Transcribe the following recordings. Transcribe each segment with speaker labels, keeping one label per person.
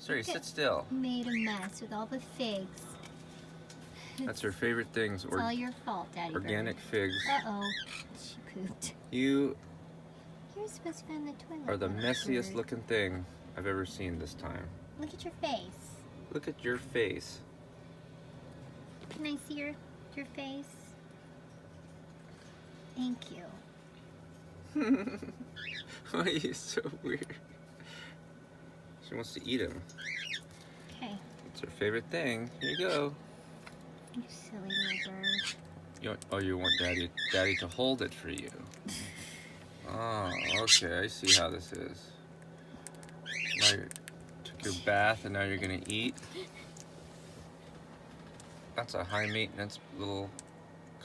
Speaker 1: Suri, sit still.
Speaker 2: Made a mess with all the figs.
Speaker 1: That's her favorite things.
Speaker 2: It's all your fault, Daddy
Speaker 1: Organic
Speaker 2: Bird.
Speaker 1: figs.
Speaker 2: Uh-oh. She pooped.
Speaker 1: You
Speaker 2: You're supposed to find the toilet.
Speaker 1: are the
Speaker 2: Bird.
Speaker 1: messiest looking thing I've ever seen this time.
Speaker 2: Look at your face.
Speaker 1: Look at your face.
Speaker 2: Can I see your face? Thank you.
Speaker 1: Why are you so weird? She wants to eat him.
Speaker 2: Okay.
Speaker 1: It's her favorite thing. Here you go.
Speaker 2: You silly little bird.
Speaker 1: You want Daddy to hold it for you. Oh, okay. I see how this is. Now you took your bath and now you're gonna eat. That's a high maintenance little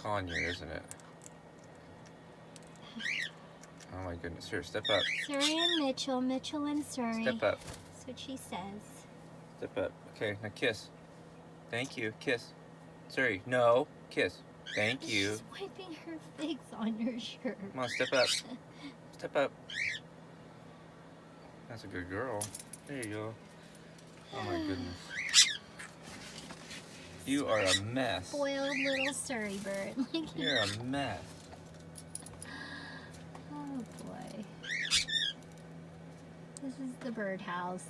Speaker 1: conure, isn't it? Oh my goodness. Here, step up.
Speaker 2: Suri and Mitchell. Mitchell and Suri.
Speaker 1: Step up.
Speaker 2: That's what she says.
Speaker 1: Step up. Okay, now kiss. Thank you. Kiss. Suri, no. Kiss. Thank you.
Speaker 2: She's wiping her figs on her shirt.
Speaker 1: Come on, step up. Step up. That's a good girl. There you go. Oh my goodness. You are a mess.
Speaker 2: Spoiled little Suri bird.
Speaker 1: You're a mess.
Speaker 2: Oh boy. This is the birdhouse.